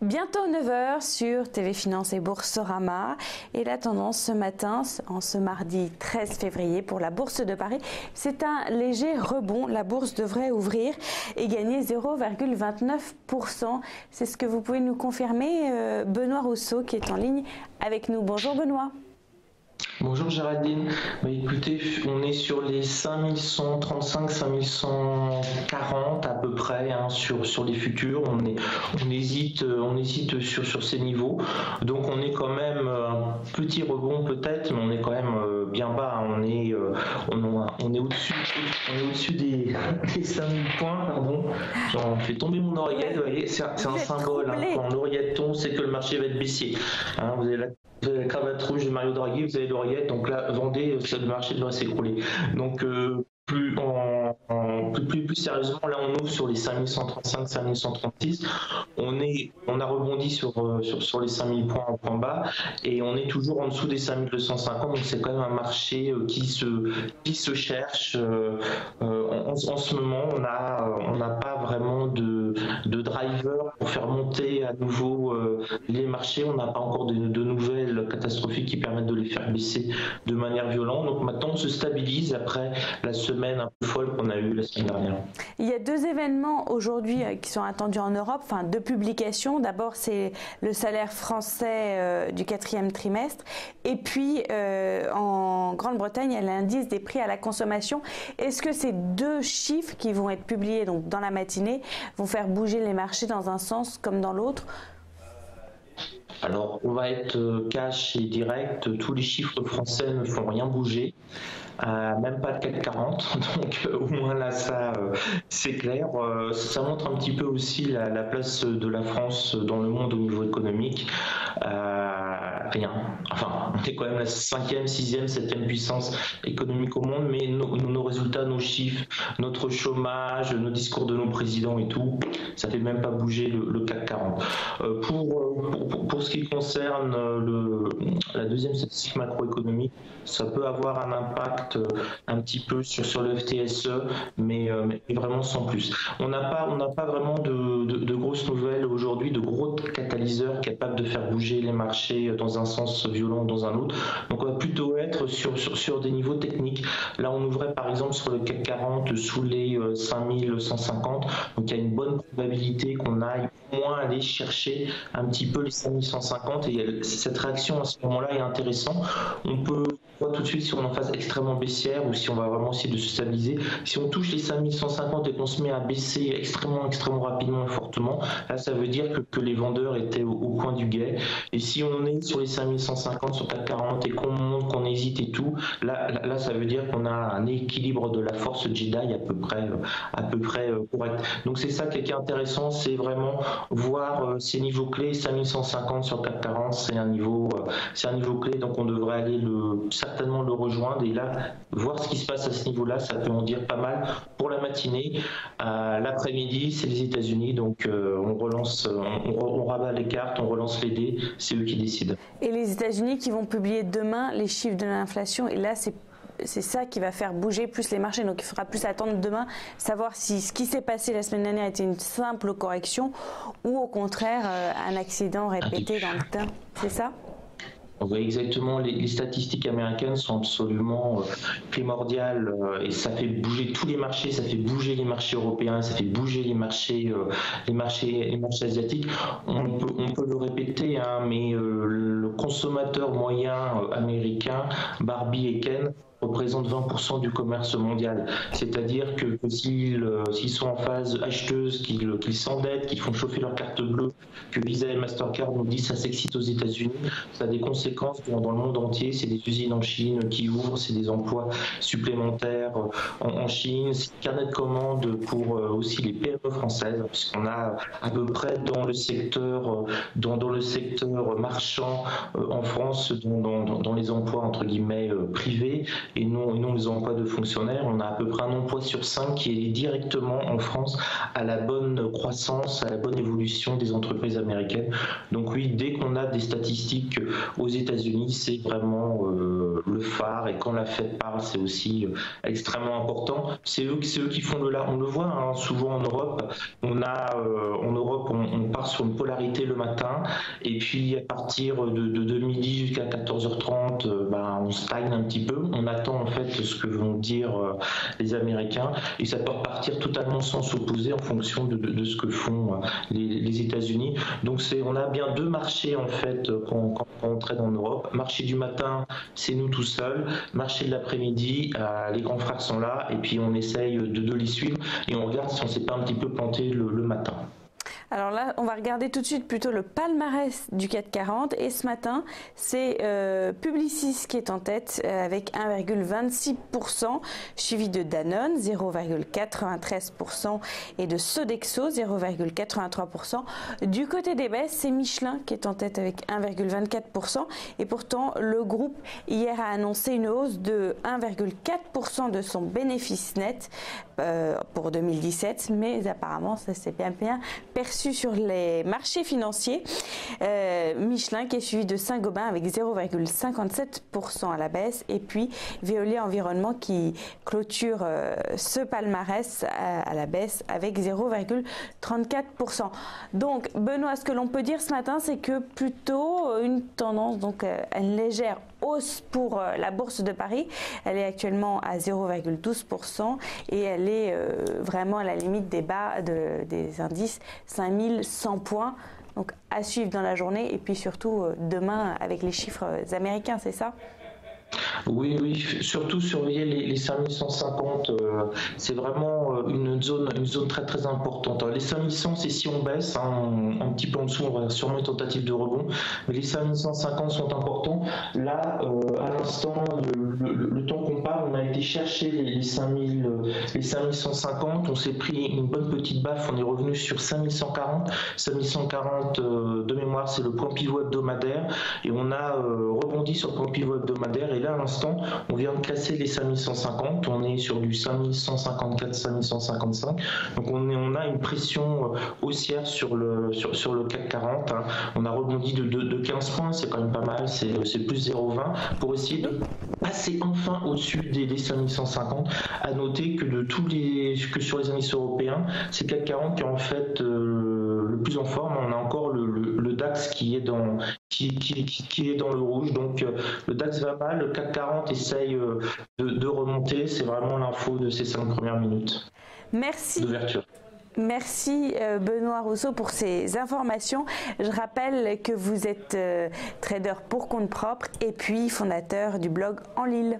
Bientôt 9 heures sur TV Finance et Boursorama. Et la tendance ce matin, en ce mardi 13 février pour la Bourse de Paris, c'est un léger rebond. La bourse devrait ouvrir et gagner 0,29%. C'est ce que vous pouvez nous confirmer, Benoît Rousseau, qui est en ligne avec nous. Bonjour Benoît. Bonjour Géraldine. Écoutez, on est sur les 5135, 5140 à peu près sur les futurs. On hésite sur ces niveaux. Donc on est quand même un petit rebond peut-être, mais on est quand même bien bas. On est au-dessus des 5000 points. Pardon. J'en fais tomber mon oreillette. Vous voyez, c'est un symbole. Quand l'oreillette tombe, c'est que le marché va être baissier. Vous avez la cravate rouge de Mario Draghi, vous avez l'oreillette, donc là, vendez, le marché devrait s'écrouler. Donc, plus sérieusement, là, on ouvre sur les 5135, 5136. On a rebondi sur les 5000 points en point bas et on est toujours en dessous des 5250. Donc, c'est quand même un marché qui se cherche. En ce moment, on n'a pas vraiment de driver pour faire monter à nouveau les marchés. On n'a pas encore de nouvelles catastrophiques qui permettent de les faire baisser de manière violente. Donc maintenant, on se stabilise après la semaine un peu folle qu'on a eue la semaine dernière. Il y a deux événements aujourd'hui qui sont attendus en Europe, enfin deux publications. D'abord, c'est le salaire français du quatrième trimestre. Et puis, en Grande-Bretagne, il y a l'indice des prix à la consommation. Est-ce que ces deux chiffres qui vont être publiés donc, dans la matinée vont faire bouger les marchés dans un sens comme dans l'autre ? Alors, on va être cash et direct. Tous les chiffres français ne font rien bouger. Même pas le CAC 40, donc au moins là ça c'est clair. Ça montre un petit peu aussi la place de la France dans le monde au niveau économique. Rien. Enfin, on est quand même la 5e, 6e, 7e puissance économique au monde, mais nos résultats, nos chiffres, notre chômage, nos discours de nos présidents et tout, ça fait même pas bouger le CAC 40. Pour ce qui concerne la deuxième statistique macroéconomique, ça peut avoir un impact un petit peu sur le FTSE, mais vraiment sans plus. On n'a pas vraiment de grosses nouvelles aujourd'hui, de gros catalyseurs capables de faire bouger les marchés dans un sens violent ou dans un autre. Donc on va plutôt être sur des niveaux techniques. Là, on ouvrait par exemple sur le CAC 40 sous les 5150, donc il y a une bonne probabilité qu'on aille au moins aller chercher un petit peu les 5150 et cette réaction à ce moment-là est intéressante. On peut voir tout de suite si on est en phase extrêmement baissière ou si on va vraiment essayer de se stabiliser. Si on touche les 5150 et qu'on se met à baisser extrêmement rapidement et fortement, là ça veut dire que les vendeurs étaient au coin du guet. Et si on est sur les 5150, sur 440 et qu'on monte, qu'on hésite et tout, là ça veut dire qu'on a un équilibre de la force Jedi à peu près correct. Donc c'est ça qui est intéressant, c'est vraiment voir ces niveaux clés. 5150 sur 440, c'est un niveau clé, donc on devrait aller certainement le rejoindre et là voir ce qui se passe à ce niveau-là, ça peut en dire pas mal pour la matinée. L'après-midi, c'est les États-Unis, donc on relance, on rabat les cartes, on relance les dés, c'est eux qui décident. Et les États-Unis qui vont publier demain les chiffres de l'inflation, et là c'est ça qui va faire bouger plus les marchés. Donc il faudra plus attendre demain, savoir si ce qui s'est passé la semaine dernière était une simple correction ou au contraire un accident répété dans le temps. C'est ça ? Oui, exactement. Les statistiques américaines sont absolument primordiales et ça fait bouger tous les marchés, ça fait bouger les marchés européens, ça fait bouger les marchés asiatiques. On peut le répéter, mais le consommateur moyen américain, Barbie et Ken, représente 20% du commerce mondial. C'est-à-dire que s'ils sont en phase acheteuse, qu'ils s'endettent, qu'ils font chauffer leur carte bleue, que Visa et Mastercard nous disent ça s'excite aux États-Unis, ça a des conséquences dans le monde entier. C'est des usines en Chine qui ouvrent, c'est des emplois supplémentaires en Chine, c'est un carnet de commandes pour aussi les PME françaises, puisqu'on a à peu près dans le secteur marchand en France, dans les emplois entre guillemets privés, et non les emplois de fonctionnaires. On a à peu près un emploi sur 5 qui est lié directement en France à la bonne croissance, à la bonne évolution des entreprises américaines. Donc oui, dès qu'on a des statistiques aux États-Unis, c'est vraiment le phare, et quand la Fed parle, c'est aussi extrêmement important. C'est eux qui font le là. On le voit hein, souvent en Europe. En Europe, on part sur une polarité le matin, et puis à partir de midi jusqu'à 14h30, on stagne un petit peu. On attend en fait ce que vont dire les Américains, et ça peut repartir totalement sans s'opposer en fonction de ce que font les États-Unis. Donc on a bien deux marchés en fait quand on traite en Europe. Marché du matin, c'est nous tout seuls. Marché de l'après-midi, les grands frères sont là, et puis on essaye de les suivre, et on regarde si on ne s'est pas un petit peu planté le matin. Alors là, on va regarder tout de suite plutôt le palmarès du CAC 40, et ce matin, c'est Publicis qui est en tête avec 1,26%, suivi de Danone 0,93% et de Sodexo 0,83%. Du côté des baisses, c'est Michelin qui est en tête avec 1,24%, et pourtant le groupe hier a annoncé une hausse de 1,4% de son bénéfice net pour 2017, mais apparemment ça s'est bien perçu sur les marchés financiers. Michelin qui est suivi de Saint-Gobain avec 0,57% à la baisse, et puis Veolia Environnement qui clôture ce palmarès à la baisse avec 0,34%. Donc Benoît, ce que l'on peut dire ce matin, c'est que plutôt une tendance, donc une légère hausse pour la bourse de Paris. Elle est actuellement à 0,12% et elle est vraiment à la limite des bas des indices 5100 points. Donc à suivre dans la journée, et puis surtout demain avec les chiffres américains, c'est ça ? Oui, surtout surveiller les 5150, c'est vraiment une zone très très importante. Alors, les 5100, c'est si on baisse, un petit peu en dessous, on va sûrement une tentative de rebond, mais les 5150 sont importants. Là, à l'instant, le temps qu'on parle, on a été chercher les 5150, on s'est pris une bonne petite baffe, on est revenu sur 5140. 5140 de mémoire, c'est le point pivot hebdomadaire, et on a rebondi sur le point pivot hebdomadaire, et là à l'instant on vient de casser les 5150, on est sur du 5154, 5155, donc on a une pression haussière sur le CAC 40, hein. On a rebondi de 15 points, c'est quand même pas mal, c'est plus 0,20 pour essayer de passer enfin au-dessus des 5150. À noter que que sur les indices européens, c'est CAC 40 qui est en fait le plus en forme. On a encore le DAX qui est dans le rouge, donc le DAX va mal, le CAC 40 essaye de remonter. C'est vraiment l'info de ces 5 premières minutes. Merci. D'ouverture. Merci Benoît Rousseau pour ces informations. Je rappelle que vous êtes trader pour compte propre et puis fondateur du blog En Lille.